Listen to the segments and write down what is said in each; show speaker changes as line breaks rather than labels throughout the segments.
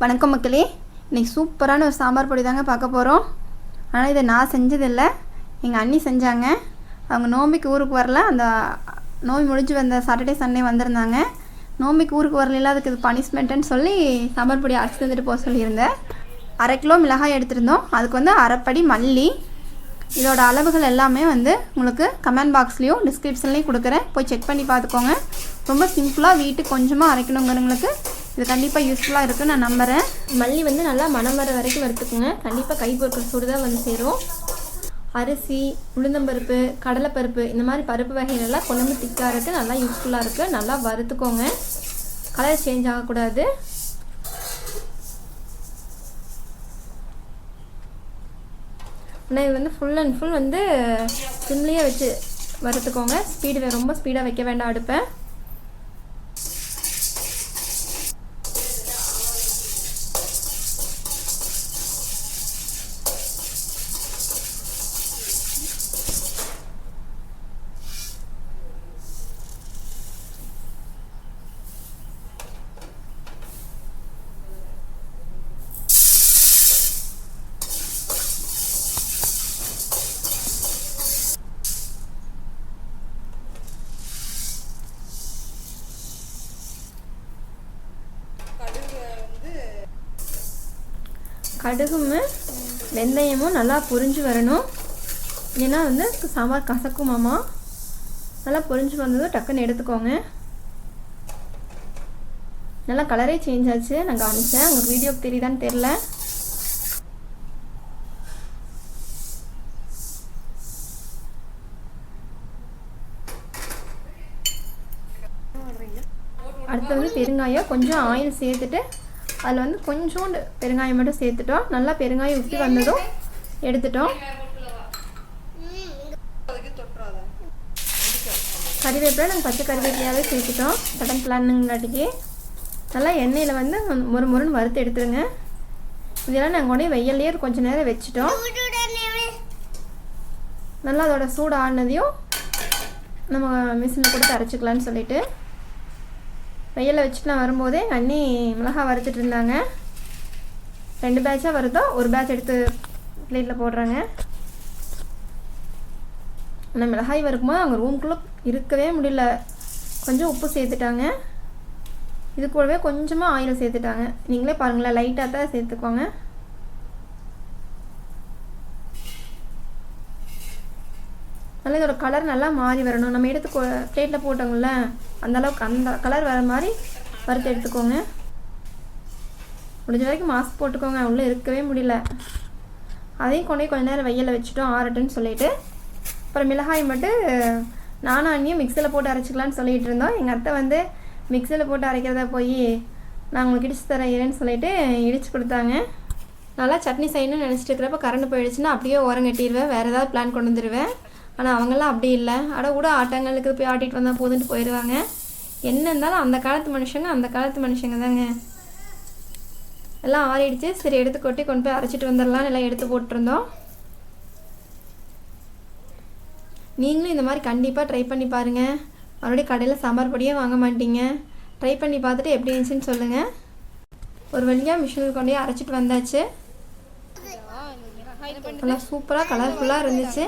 வணக்கம் மக்களே, இன்றைக்கி சூப்பரான ஒரு சாம்பார் பொடி தாங்க பார்க்க போகிறோம். ஆனால் இதை நான் செஞ்சதில்லை, எங்கள் அண்ணி செஞ்சாங்க. அவங்க நோம்பிக்கு ஊருக்கு வரல, அந்த நோம்பி முடிஞ்சு வந்த சாட்டர்டே சண்டே வந்திருந்தாங்க. நோம்பிக்கு ஊருக்கு வரல, அதுக்கு இது பனிஷ்மெண்ட்டுன்னு சொல்லி சாம்பார் பொடி அரைச்சி தந்துட்டு போக சொல்லியிருந்தேன். 1/2 கிலோ மிளகாய் எடுத்திருந்தோம், அதுக்கு வந்து 1/2 படி மல்லி. இதோட அளவுகள் எல்லாமே வந்து உங்களுக்கு கமெண்ட் பாக்ஸ்லேயும் டிஸ்கிரிப்ஷன்லேயும் கொடுக்குறேன், போய் செக் பண்ணி பார்த்துக்கோங்க. ரொம்ப சிம்பிளாக வீட்டுக்கு கொஞ்சமாக அரைக்கணுங்கிறவங்களுக்கு இது கண்டிப்பாக யூஸ்ஃபுல்லாக இருக்குன்னு நான் நம்புகிறேன்.
மல்லி வந்து நல்லா மணம் வர வரைக்கும் வறுத்துக்குங்க. கண்டிப்பாக கை பொறுக்கிற சூடு தான் வந்து சேரும். அரிசி, உளுந்தம்பருப்பு, கடலைப்பருப்பு இந்த மாதிரி பருப்பு வகைகளெல்லாம் குழம்பு திக்காக இருக்குது, நல்லா யூஸ்ஃபுல்லாக இருக்குது. நல்லா வறுத்துக்கோங்க, கலர் சேஞ்ச் ஆகக்கூடாது. ஆனால் இது வந்து ஃபுல் அண்ட் ஃபுல் வந்து சிம்லேயே வச்சு வறுத்துக்கோங்க. ரொம்ப ஸ்பீடாக வைக்க வேண்டாம் அடுப்பை. கடுகும் வெந்தயமும் நல்லா பொரிஞ்சு வரணும், ஏன்னா வந்து சாம்பார் கசக்குமாமா. நல்லா பொரிஞ்சு வந்ததும் டக்குன்னு எடுத்துக்கோங்க. நல்லா கலரே சேஞ்ச் ஆச்சு, நான் காமிச்சேன், உங்களுக்கு வீடியோக்கு தெரியுதான்னு தெரில. அடுத்து வந்து பெருங்காயம், கொஞ்சம் ஆயில் சேர்த்துட்டு அதில் வந்து கொஞ்சோண்டு பெருங்காயம் மட்டும் சேர்த்துட்டோம். நல்லா பெருங்காயம் உப்பி வந்ததும் எடுத்துட்டோம். கறிவேப்பிலை நாங்கள் பச்சை கறிவேப்பிலையாகவே சேர்த்துட்டோம், பட்டன் பிளானுங்காட்டிக்கு. நல்லா எண்ணெயில் வந்து முறுன்னு வறுத்து எடுத்துருங்க. இதெல்லாம் நாங்கள் உடனே வெயிலையே கொஞ்சம் நேரம் வச்சுட்டோம். நல்லா அதோட சூடு ஆடினதையும் நம்ம மிஷினில் கொடுத்து அரைச்சிக்கலான்னு சொல்லிட்டு வெயிலில் வச்சுட்டு நான் வரும்போதே எங்கள் அண்ணி மிளகாய் வறுத்துட்டு இருந்தாங்க. 2 பேட்சாக வருதோ, ஒரு பேட்ச் எடுத்து பிளேட்டில் போடுறாங்க. ஆனால் மிளகாய் வறுக்கும்போது அவங்க ரூம்குள்ளே இருக்கவே முடியல, கொஞ்சம் உப்பு சேர்த்துட்டாங்க. இது கூடவே கொஞ்சமாக ஆயில் சேர்த்துட்டாங்க. நீங்களே பாருங்களேன், லைட்டாக தான் சேர்த்துக்கோங்க. நல்லா இதோட கலர் நல்லா மாறி வரணும். நம்ம எடுத்து பிளேட்டில் போட்டோங்கள, அந்தளவுக்கு அந்த கலர் வர மாதிரி வறுத்து எடுத்துக்கோங்க. முடிஞ்ச வரைக்கும் மாஸ்க் போட்டுக்கோங்க, உள்ளே இருக்கவே முடியல. அதையும் கொண்டே கொஞ்சம் நேரம் வெயிலில் வச்சுட்டோம் ஆறட்டுன்னு சொல்லிட்டு. அப்புறம் மிளகாய் மட்டும் நானும் அண்ணியும் மிக்சியில் போட்டு அரைச்சிக்கலான்னு சொல்லிகிட்டு இருந்தோம். எங்கள் அத்தை வந்து மிக்சியில் போட்டு அரைக்கிறதா போய் நான் உங்களுக்கு இடிச்சு தரேன் இருன்னு சொல்லிட்டு இடித்து கொடுத்தாங்க. நல்லா சட்னி செய்யணும்னு நினச்சிட்டு இருக்கிறப்ப கரண்ட் போயிடுச்சுன்னா அப்படியே ஓரம் கட்டிடுவேன், வேறு ஏதாவது பிளான் கொண்டு வந்துடுவேன். ஆனால் அவங்களாம் அப்படி இல்லை, கூட ஆட்டங்களுக்கு போய் ஆட்டிகிட்டு வந்தால் போதுன்ட்டு போயிடுவாங்க. என்ன இருந்தாலும் அந்த காலத்து மனுஷங்க தாங்க. எல்லாம் ஆறிடுச்சு, சரி எடுத்து கொட்டி கொண்டு போய் அரைச்சிட்டு வந்துடலாம், எல்லாம் எடுத்து போட்டிருந்தோம். நீங்களும் இந்த மாதிரி கண்டிப்பாக ட்ரை பண்ணி பாருங்கள். மறுபடியும் கடையில் சாம்பார் பொடியே வாங்க மாட்டீங்க. ட்ரை பண்ணி பார்த்துட்டு எப்படி இருந்துச்சுன்னு சொல்லுங்கள். ஒரு வழியாக மிஷினுக்கு கொண்டே அரைச்சிட்டு வந்தாச்சு. நல்லா சூப்பராக கலர்ஃபுல்லாக இருந்துச்சு.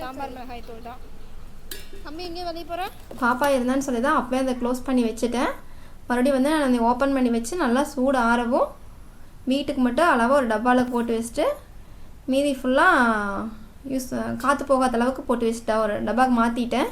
சாம்பார் மிளகாய் தூள் தான். அம்மி எங்கே வெளியே போகிறேன்,
பாப்பா இருந்தான்னு சொல்லி தான் அப்போயே அதை க்ளோஸ் பண்ணி வச்சுட்டேன். மறுபடியும் வந்து நான் அதை ஓப்பன் பண்ணி வச்சு நல்லா சூடு ஆறவும் வீட்டுக்கு மட்டும் அளவாக ஒரு டப்பாவில் போட்டு வச்சுட்டு மீதி ஃபுல்லாக காற்று போகாத அளவுக்கு போட்டு வச்சுட்டேன், ஒரு டப்பாவுக்கு மாற்றிட்டேன்.